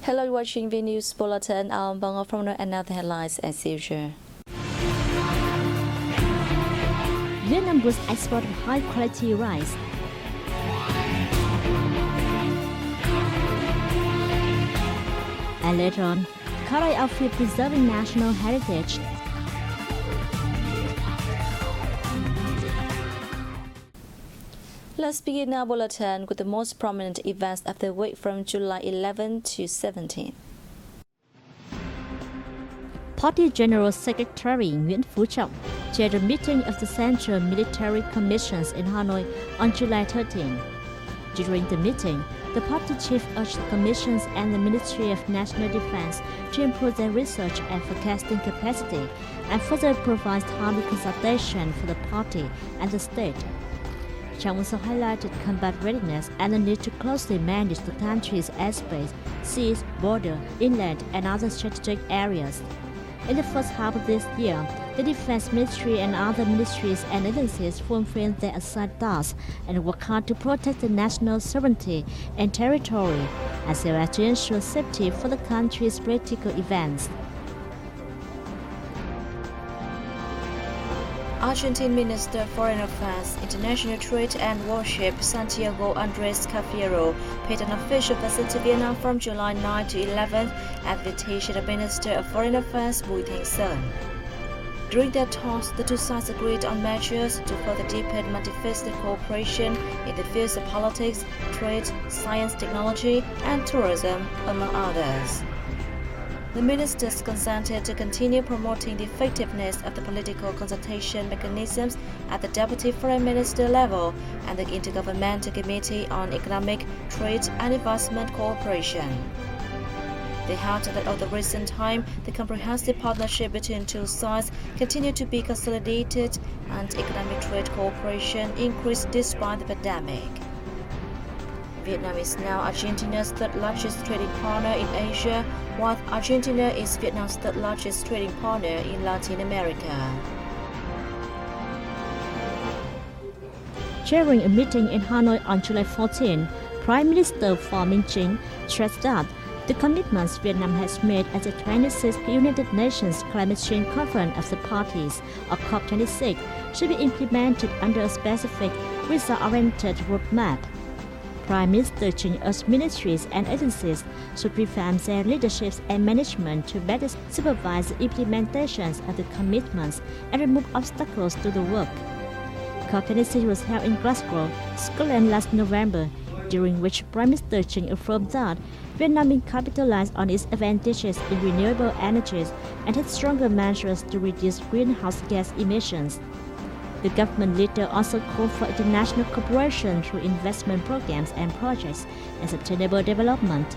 Hello, you're watching Vnews Bulletin. I'm Bang from another headlines as usual. Vietnam boosts export of high-quality rice. And later on, Korea outfit preserving national heritage. Let's begin our bulletin with the most prominent events of the week from July 11 to 17. Party General Secretary Nguyễn Phú Trọng chaired a meeting of the Central Military Commissions in Hanoi on July 13. During the meeting, the party chief urged the commissions and the Ministry of National Defense to improve their research and forecasting capacity and further provide timely consultation for the party and the state. Chang also highlighted combat readiness and the need to closely manage the country's airspace, seas, border, inland, and other strategic areas. In the first half of this year, the Defense Ministry and other ministries and agencies fulfilled their assigned tasks and work hard to protect the national sovereignty and territory, as well as to ensure safety for the country's political events. Argentine Minister of Foreign Affairs, International Trade and Worship Santiago Andres Cafiero paid an official visit to Vietnam from July 9 to 11 at the invitation of Minister of Foreign Affairs Bùi Thanh Sơn. During their talks, the two sides agreed on measures to further deepen multifaceted cooperation in the fields of politics, trade, science, technology, and tourism, among others. The ministers consented to continue promoting the effectiveness of the political consultation mechanisms at the Deputy Foreign Minister level and the Intergovernmental Committee on Economic, Trade and Investment Cooperation. They held that over the recent time, the comprehensive partnership between two sides continued to be consolidated and economic trade cooperation increased despite the pandemic. Vietnam is now Argentina's third-largest trading partner in Asia, while Argentina is Vietnam's third-largest trading partner in Latin America. Chairing a meeting in Hanoi on July 14, Prime Minister Pham Minh Chinh stressed that the commitments Vietnam has made at the 26th United Nations Climate Change Conference of the Parties, or COP26, should be implemented under a specific, result-oriented roadmap. Prime Minister Chinh urged ministries and agencies should revamp their leadership and management to better supervise the implementations of the commitments and remove obstacles to the work. COP26 was held in Glasgow, Scotland last November, during which Prime Minister Chinh affirmed that Vietnam will capitalize on its advantages in renewable energies and take stronger measures to reduce greenhouse gas emissions. The government leader also called for international cooperation through investment programs and projects and sustainable development.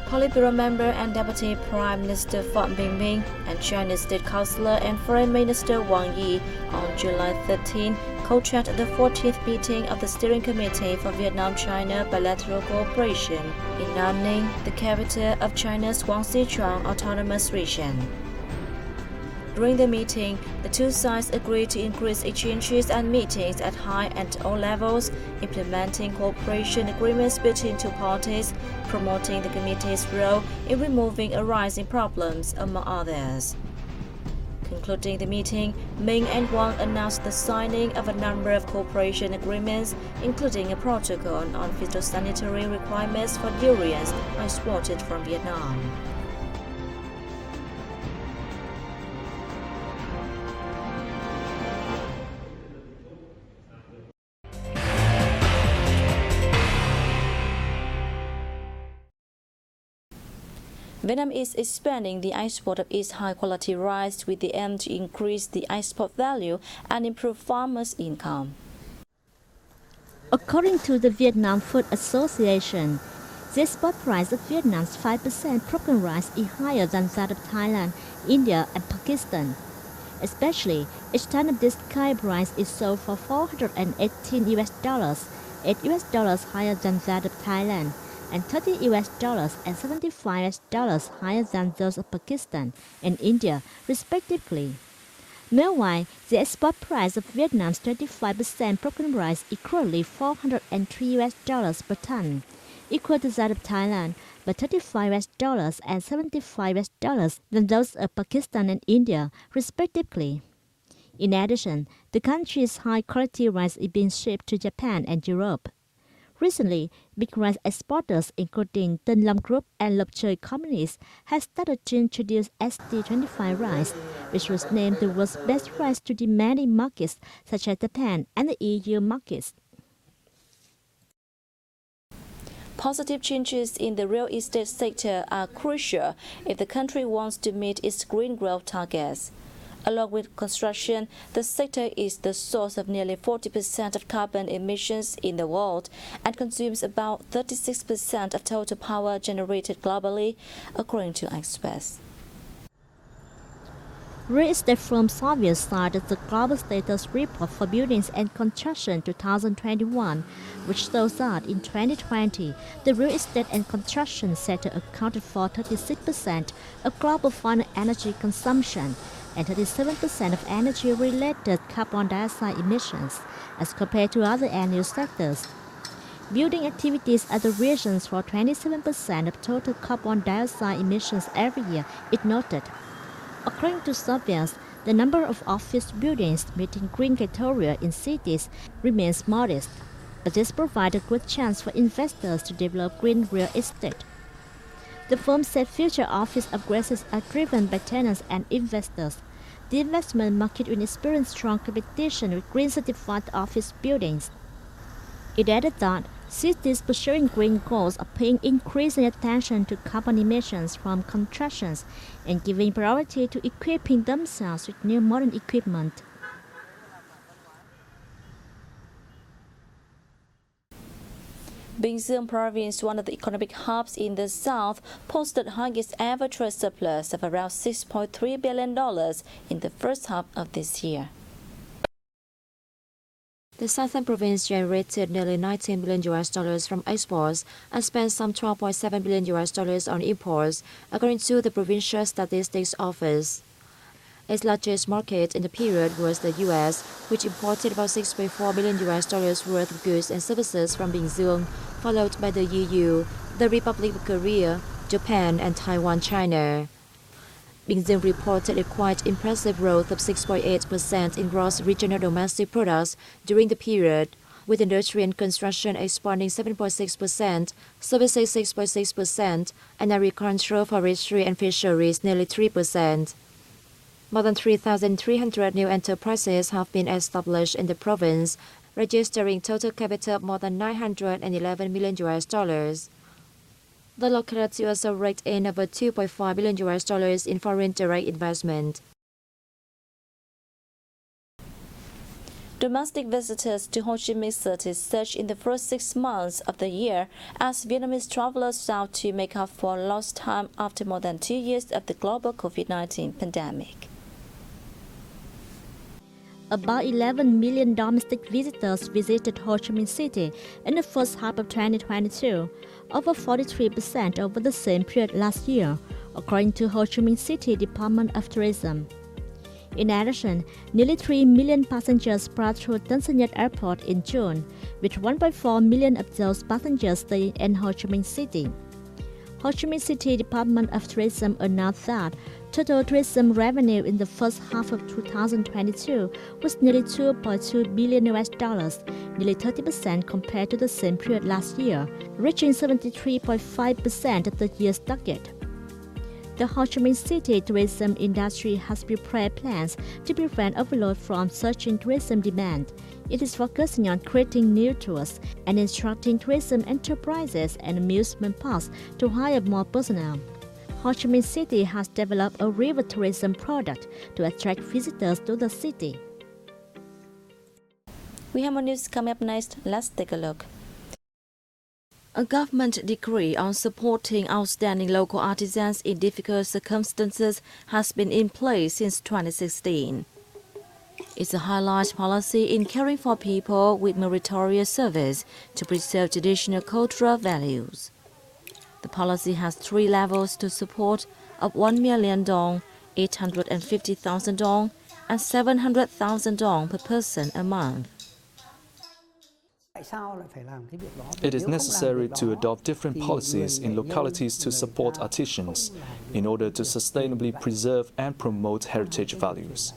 Politburo member and Deputy Prime Minister Phạm Bình Minh and China's State Councilor and Foreign Minister Wang Yi on July 13 co-chaired the 14th meeting of the Steering Committee for Vietnam-China Bilateral Cooperation in Nam Ninh, the capital of China's Guangxi Autonomous Region. During the meeting, the two sides agreed to increase exchanges and meetings at high and low levels, implementing cooperation agreements between two parties, promoting the committee's role in removing arising problems, among others. Concluding the meeting, Minh and Wang announced the signing of a number of cooperation agreements, including a protocol on phytosanitary requirements for durians exported from Vietnam. Vietnam is expanding the export of its high-quality rice with the aim to increase the export value and improve farmers' income. According to the Vietnam Food Association, the export price of Vietnam's 5% broken rice is higher than that of Thailand, India, and Pakistan. Especially, each ton of this kind of rice is sold for $418 US, $8 higher than that of Thailand, and $30 and $75 higher than those of Pakistan and India, respectively. Meanwhile, the export price of Vietnam's 25% broken rice equally $403 per ton, equal to that of Thailand, but $35 and $75 than those of Pakistan and India, respectively. In addition, the country's high-quality rice is being shipped to Japan and Europe. Recently, big rice exporters including Tân Group and Lộc Trời companies have started to introduce ST25 rice, which was named the world's best rice to demanding markets such as Japan and the EU markets. Positive changes in the real estate sector are crucial if the country wants to meet its green growth targets. Along with construction, the sector is the source of nearly 40% of carbon emissions in the world and consumes about 36% of total power generated globally, according to experts. Real estate firm Vnews cited the Global Status Report for Buildings and Construction 2021, which shows that in 2020, the real estate and construction sector accounted for 36% of global final energy consumption and 37% of energy-related carbon dioxide emissions, as compared to other annual sectors. Building activities are the reasons for 27% of total carbon dioxide emissions every year, it noted. According to Vnews, the number of office buildings meeting green criteria in cities remains modest, but this provides a good chance for investors to develop green real estate. The firm said future office upgrades are driven by tenants and investors. The investment market will experience strong competition with green-certified office buildings. It added that cities pursuing green goals are paying increasing attention to carbon emissions from constructions and giving priority to equipping themselves with new modern equipment. Bình Dương province, one of the economic hubs in the south, posted highest ever trade surplus of around $6.3 billion in the first half of this year. The southern province generated nearly $19 billion from exports and spent some $12.7 billion on imports, according to the Provincial Statistics Office. Its largest market in the period was the U.S., which imported about $6.4 billion worth of goods and services from Bình Dương, followed by the EU, the Republic of Korea, Japan, and Taiwan, China. Bình Dương reported a quite impressive growth of 6.8% in gross regional domestic products during the period, with industry and construction expanding 7.6%, services 6.6%, and agriculture, forestry, and fisheries nearly 3%. More than 3,300 new enterprises have been established in the province, registering total capital of more than $911 million. The locality also raked in over $2.5 billion in foreign direct investment. Domestic visitors to Ho Chi Minh City surged in the first 6 months of the year as Vietnamese travelers vowed to make up for lost time after more than 2 years of the global COVID-19 pandemic. About 11 million domestic visitors visited Ho Chi Minh City in the first half of 2022, over 43% over the same period last year, according to Ho Chi Minh City Department of Tourism. In addition, nearly 3 million passengers passed through Tân Sơn Nhất Airport in June, with 1.4 million of those passengers staying in Ho Chi Minh City. Ho Chi Minh City Department of Tourism announced that total tourism revenue in the first half of 2022 was nearly $2.2 billion, nearly 30% compared to the same period last year, reaching 73.5% of the year's target. The Ho Chi Minh City tourism industry has prepared plans to prevent overload from surging tourism demand. It is focusing on creating new tours and instructing tourism enterprises and amusement parks to hire more personnel. Ho Chi Minh City has developed a river tourism product to attract visitors to the city. We have more news coming up next. Let's take a look. A government decree on supporting outstanding local artisans in difficult circumstances has been in place since 2016. It's a highlight policy in caring for people with meritorious service to preserve traditional cultural values. The policy has 3 levels to support of 1 million dong, 850,000 dong, and 700,000 dong per person a month. It is necessary to adopt different policies in localities to support artisans in order to sustainably preserve and promote heritage values.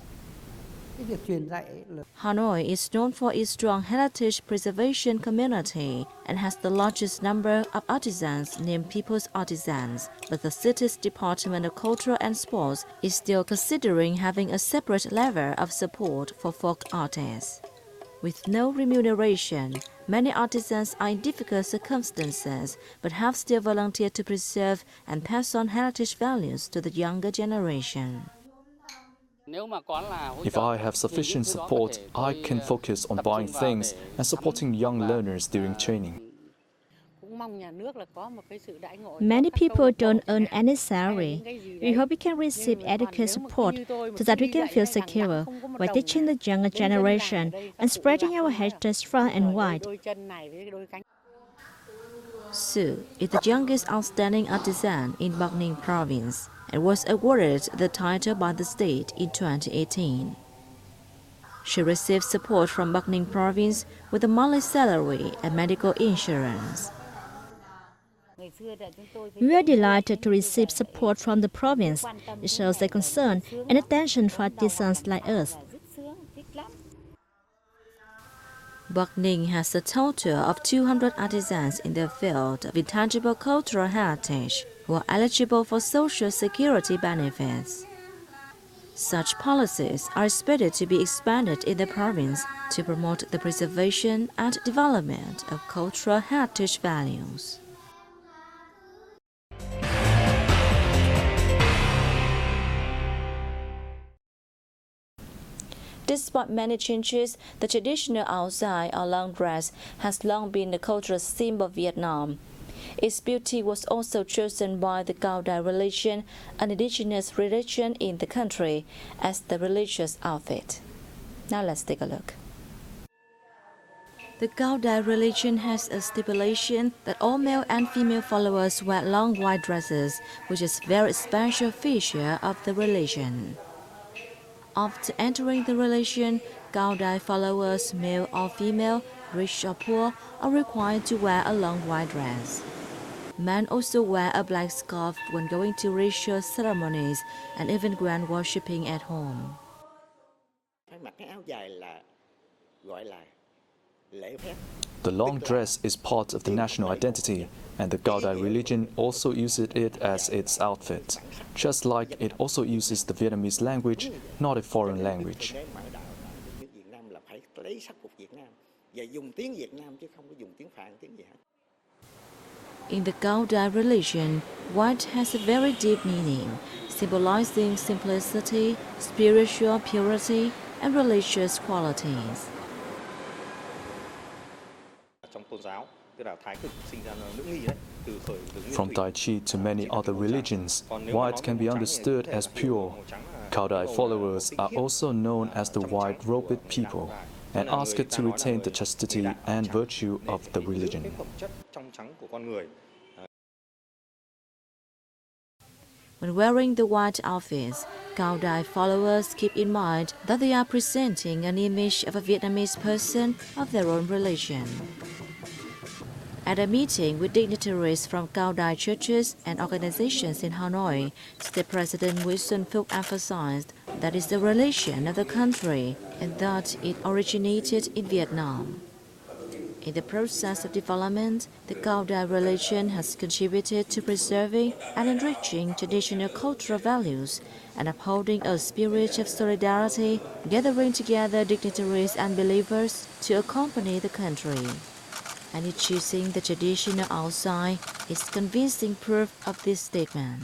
Hanoi is known for its strong heritage preservation community and has the largest number of artisans named People's Artisans, but the city's Department of Culture and Sports is still considering having a separate level of support for folk artists. With no remuneration, many artisans are in difficult circumstances but have still volunteered to preserve and pass on heritage values to the younger generation. If I have sufficient support, I can focus on buying things and supporting young learners during training. Many people don't earn any salary. We hope we can receive adequate support so that we can feel secure while teaching the younger generation and spreading our heritage far and wide. Su is the youngest outstanding artisan in Bắc Ninh province and was awarded the title by the state in 2018. She received support from Bắc Ninh province with a monthly salary and medical insurance. We are delighted to receive support from the province. It shows their concern and attention for artisans like us. Bắc Ninh has a total of 200 artisans in the field of intangible cultural heritage who are eligible for social security benefits. Such policies are expected to be expanded in the province to promote the preservation and development of cultural heritage values. Despite many changes, the traditional áo dài or long dress has long been the cultural symbol of Vietnam. Its beauty was also chosen by the Cao Dai religion, an indigenous religion in the country, as the religious outfit. Now let's take a look. The Cao Dai religion has a stipulation that all male and female followers wear long white dresses, which is a very special feature of the religion. After entering the religion, Cao Dai followers, male or female, rich or poor, are required to wear a long white dress. Men also wear a black scarf when going to ritual ceremonies and even when worshipping at home. The long dress is part of the national identity, and the Cao Dai religion also uses it as its outfit, just like it also uses the Vietnamese language, not a foreign language. In the Cao Dai religion, white has a very deep meaning, symbolizing simplicity, spiritual purity, and religious qualities. From Tai Chi to many other religions, white can be understood as pure. Cao Dai followers are also known as the white-robed people and asked to retain the chastity and virtue of the religion. When wearing the white outfits, Cao Dai followers keep in mind that they are presenting an image of a Vietnamese person of their own religion. At a meeting with dignitaries from Cao Dai churches and organizations in Hanoi, State President Nguyễn Xuân Phúc emphasized that it's the religion of the country and that it originated in Vietnam. In the process of development, the Cao Dai religion has contributed to preserving and enriching traditional cultural values and upholding a spirit of solidarity, gathering together dignitaries and believers to accompany the country. And choosing the traditional áo dài is convincing proof of this statement.